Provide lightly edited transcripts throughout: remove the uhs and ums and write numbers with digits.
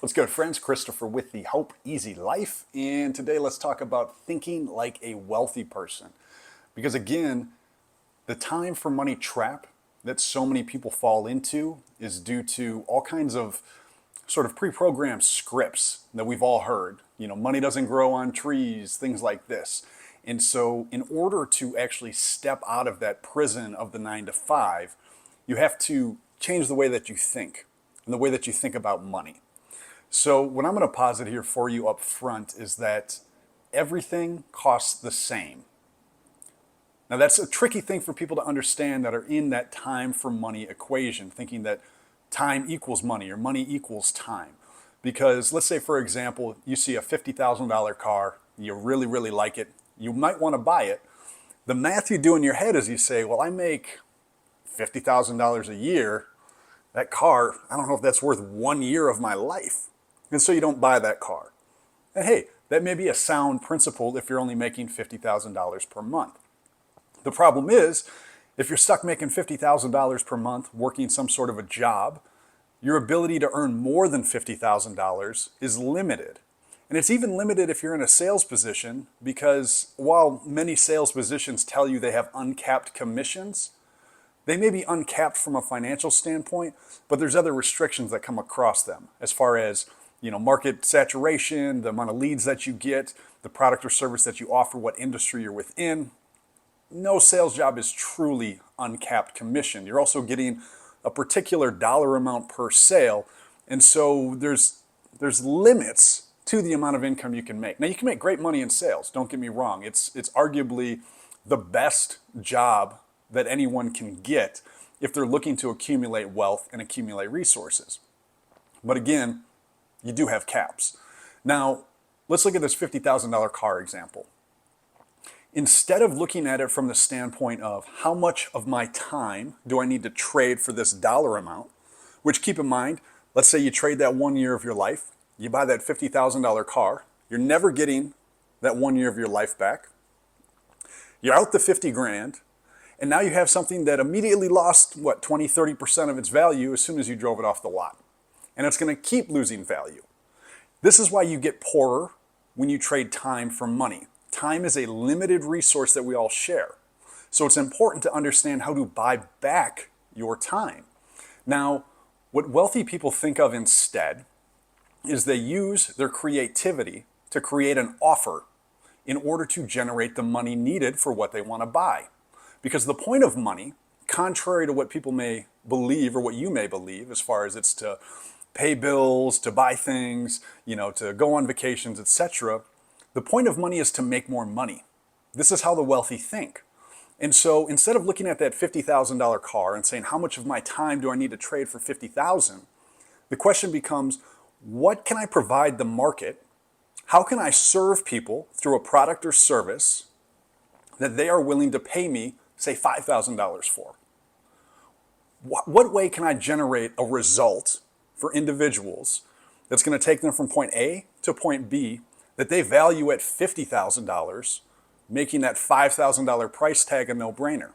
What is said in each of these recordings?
What's good, friends? Christopher with the hopezy.life, and today let's talk about thinking like a wealthy person. Because again, the time for money trap that so many people fall into is due to all kinds of sort of pre-programmed scripts that we've all heard. You know, money doesn't grow on trees, things like this. And so in order to actually step out of that prison of the 9 to 5, you have to change the way that you think and the way that you think about money. So what I'm going to posit here for you up front is that everything costs the same. Now that's a tricky thing for people to understand that are in that time for money equation, thinking that time equals money or money equals time. Because let's say, for example, you see a $50,000 car, you really, really like it, you might want to buy it. The math you do in your head is you say, well, I make $50,000 a year. That car, I don't know if that's worth 1 year of my life. And so you don't buy that car. And hey, that may be a sound principle if you're only making $50,000 per month. The problem is, if you're stuck making $50,000 per month working some sort of a job, your ability to earn more than $50,000 is limited. And it's even limited if you're in a sales position, because while many sales positions tell you they have uncapped commissions, they may be uncapped from a financial standpoint, but there's other restrictions that come across them as far as market saturation, the amount of leads that you get, the product or service that you offer, what industry you're within. No sales job is truly uncapped commission. You're also getting a particular dollar amount per sale. And so there's limits to the amount of income you can make. Now you can make great money in sales, don't get me wrong. It's arguably the best job that anyone can get if they're looking to accumulate wealth and accumulate resources. But again, you do have caps. Now, let's look at this $50,000 car example. Instead of looking at it from the standpoint of how much of my time do I need to trade for this dollar amount, which keep in mind, let's say you trade that 1 year of your life, you buy that $50,000 car, you're never getting that 1 year of your life back. You're out the 50 grand, and now you have something that immediately lost, 20, 30% of its value as soon as you drove it off the lot. And it's going to keep losing value. This is why you get poorer when you trade time for money. Time is a limited resource that we all share. So it's important to understand how to buy back your time. Now, what wealthy people think of instead is they use their creativity to create an offer in order to generate the money needed for what they want to buy. Because the point of money, contrary to what people may believe or what you may believe, as far as it's to pay bills, to buy things, to go on vacations, etc. The point of money is to make more money. This is how the wealthy think. And so instead of looking at that $50,000 car and saying, how much of my time do I need to trade for $50,000? The question becomes, what can I provide the market? How can I serve people through a product or service that they are willing to pay me, say, $5,000 for? What way can I generate a result for individuals that's going to take them from point A to point B that they value at $50,000, making that $5,000 price tag a no-brainer?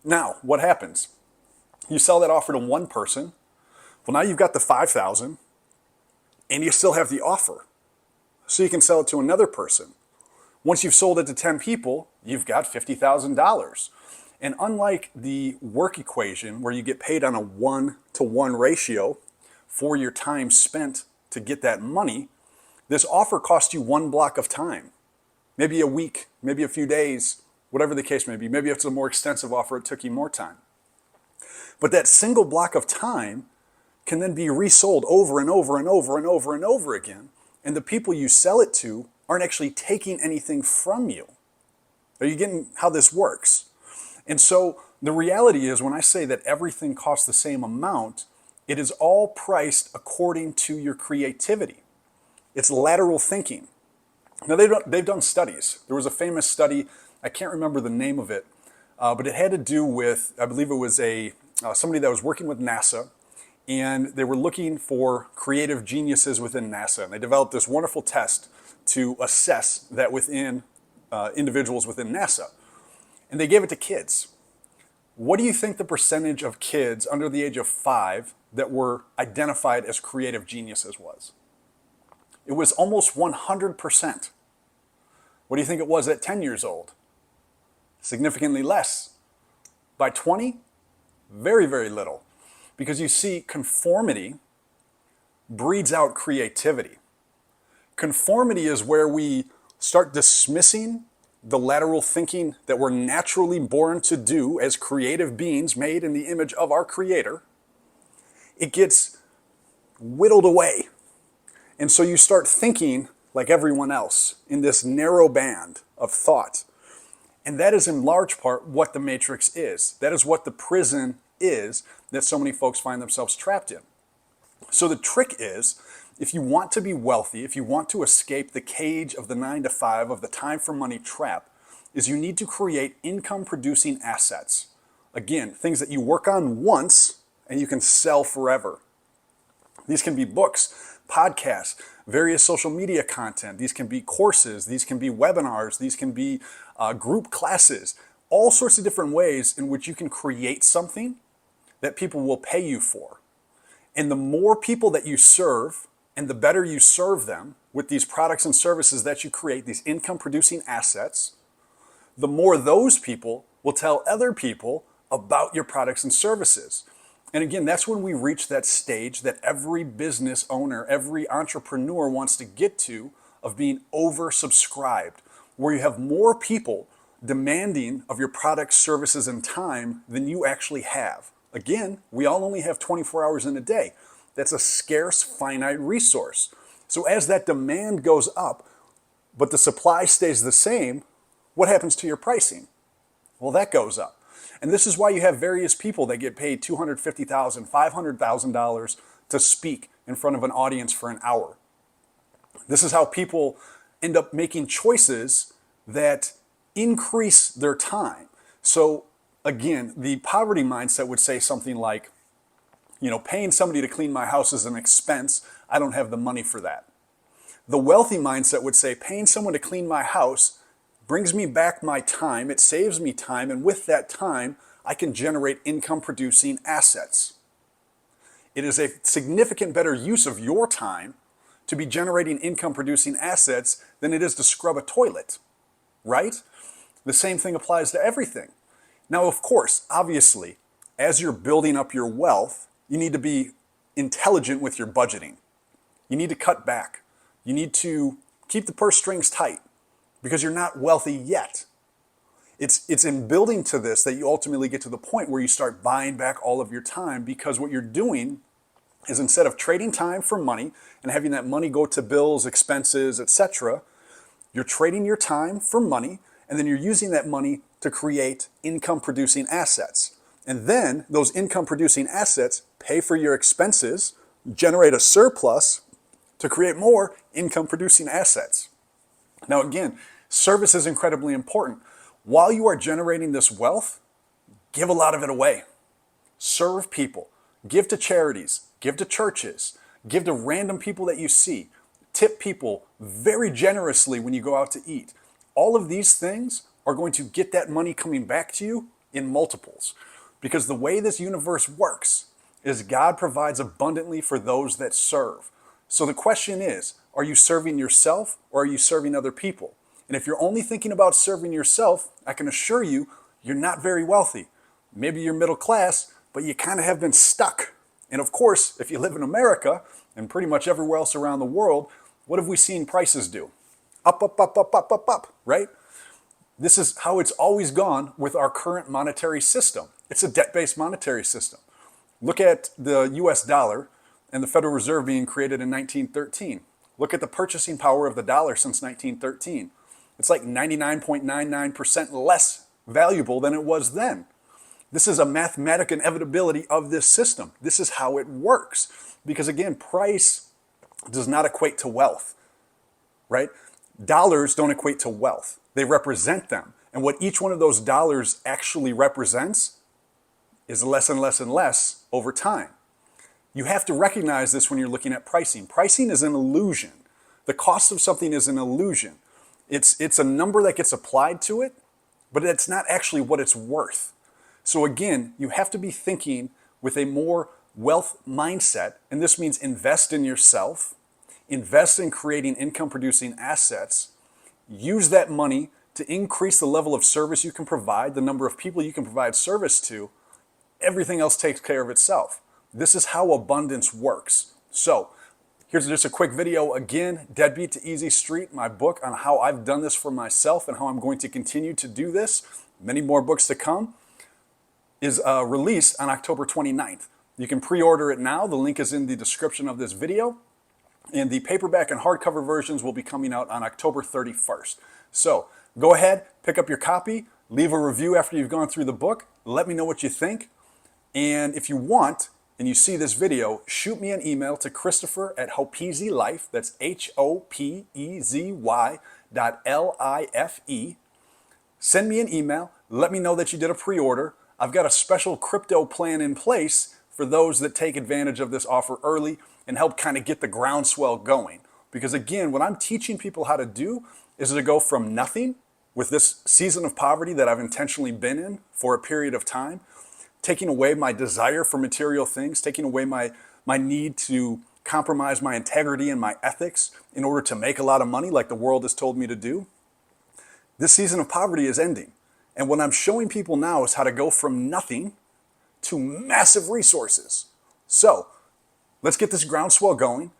Now, what happens? You sell that offer to one person. Well, now you've got the $5,000 and you still have the offer. So you can sell it to another person. Once you've sold it to 10 people, you've got $50,000. And unlike the work equation where you get paid on a 1-to-1 ratio for your time spent to get that money, this offer costs you one block of time. Maybe a week, maybe a few days, whatever the case may be. Maybe if it's a more extensive offer, it took you more time. But that single block of time can then be resold over and over and over and over and over again. And the people you sell it to aren't actually taking anything from you. Are you getting how this works? And so the reality is when I say that everything costs the same amount, it is all priced according to your creativity. It's lateral thinking. Now they've done studies. There was a famous study, I can't remember the name of it, but it had to do with, I believe it was somebody that was working with NASA, and they were looking for creative geniuses within NASA. And they developed this wonderful test to assess that within individuals within NASA. And they gave it to kids. What do you think the percentage of kids under the age of 5 that were identified as creative geniuses was. It was almost 100%. What do you think it was at 10 years old? Significantly less. By 20, very, very little. Because you see, conformity breeds out creativity. Conformity is where we start dismissing the lateral thinking that we're naturally born to do as creative beings made in the image of our Creator. It gets whittled away. And so you start thinking like everyone else in this narrow band of thought. And that is in large part what the matrix is. That is what the prison is that so many folks find themselves trapped in. So the trick is, if you want to be wealthy, if you want to escape the cage of the 9 to 5, of the time for money trap, is you need to create income producing assets. Again, things that you work on once and you can sell forever. These can be books, podcasts, various social media content. These can be courses. These can be webinars. These can be group classes. All sorts of different ways in which you can create something that people will pay you for. And the more people that you serve and the better you serve them with these products and services that you create, these income producing assets, the more those people will tell other people about your products and services. And again, that's when we reach that stage that every business owner, every entrepreneur wants to get to, of being oversubscribed, where you have more people demanding of your products, services, and time than you actually have. Again, we all only have 24 hours in a day. That's a scarce, finite resource. So as that demand goes up, but the supply stays the same, what happens to your pricing? Well, that goes up. And this is why you have various people that get paid $250,000, $500,000 to speak in front of an audience for an hour. This is how people end up making choices that increase their time. So again, the poverty mindset would say something like, paying somebody to clean my house is an expense. I don't have the money for that. The wealthy mindset would say, paying someone to clean my house brings me back my time, it saves me time, and with that time, I can generate income-producing assets. It is a significant better use of your time to be generating income-producing assets than it is to scrub a toilet, right? The same thing applies to everything. Now, of course, obviously, as you're building up your wealth, you need to be intelligent with your budgeting. You need to cut back. You need to keep the purse strings tight, because you're not wealthy yet. It's in building to this that you ultimately get to the point where you start buying back all of your time, because what you're doing is, instead of trading time for money and having that money go to bills, expenses, etc., you're trading your time for money, and then you're using that money to create income-producing assets. And then those income-producing assets pay for your expenses, generate a surplus to create more income-producing assets. Now again, service is incredibly important. While you are generating this wealth, give a lot of it away. Serve people. Give to charities. Give to churches. Give to random people that you see. Tip people very generously when you go out to eat. All of these things are going to get that money coming back to you in multiples. Because the way this universe works is God provides abundantly for those that serve. So the question is, are you serving yourself or are you serving other people? And if you're only thinking about serving yourself, I can assure you, you're not very wealthy. Maybe you're middle class, but you kind of have been stuck. And of course, if you live in America and pretty much everywhere else around the world, what have we seen prices do? Up, up, up, up, up, up, up, right? This is how it's always gone with our current monetary system. It's a debt-based monetary system. Look at the US dollar and the Federal Reserve being created in 1913. Look at the purchasing power of the dollar since 1913. It's like 99.99% less valuable than it was then. This is a mathematical inevitability of this system. This is how it works. Because again, price does not equate to wealth, right? Dollars don't equate to wealth. They represent them. And what each one of those dollars actually represents is less and less and less over time. You have to recognize this when you're looking at pricing. Pricing is an illusion. The cost of something is an illusion. It's a number that gets applied to it, but it's not actually what it's worth. So again, you have to be thinking with a more wealth mindset, and this means invest in yourself, invest in creating income producing assets, use that money to increase the level of service you can provide, the number of people you can provide service to. Everything else takes care of itself. This is how abundance works. So here's just a quick video again, Deadbeat to Easy Street, my book on how I've done this for myself and how I'm going to continue to do this. Many more books to come, is released on October 29th. You can pre-order it now. The link is in the description of this video. And the paperback and hardcover versions will be coming out on October 31st. So go ahead, pick up your copy, leave a review after you've gone through the book. Let me know what you think. And if you want, and you see this video, shoot me an email to Christopher@hopezy.life. That's HOPEZY.LIFE. Send me an email. Let me know that you did a pre-order. I've got a special crypto plan in place for those that take advantage of this offer early and help kind of get the groundswell going. Because again, what I'm teaching people how to do is to go from nothing with this season of poverty that I've intentionally been in for a period of time, taking away my desire for material things, taking away my need to compromise my integrity and my ethics in order to make a lot of money like the world has told me to do. This season of poverty is ending. And what I'm showing people now is how to go from nothing to massive resources. So let's get this groundswell going.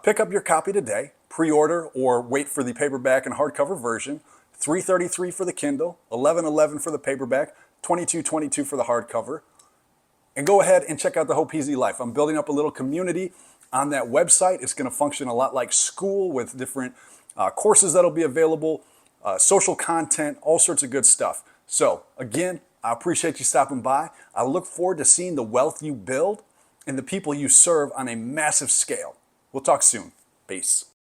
Pick up your copy today, pre-order or wait for the paperback and hardcover version. $333 for the Kindle, $11.11 for the paperback, $22.22 for the hardcover. And go ahead and check out the hopezy Life. I'm building up a little community on that website. It's going to function a lot like school with different courses that'll be available, social content, all sorts of good stuff. So again, I appreciate you stopping by. I look forward to seeing the wealth you build and the people you serve on a massive scale. We'll talk soon. Peace.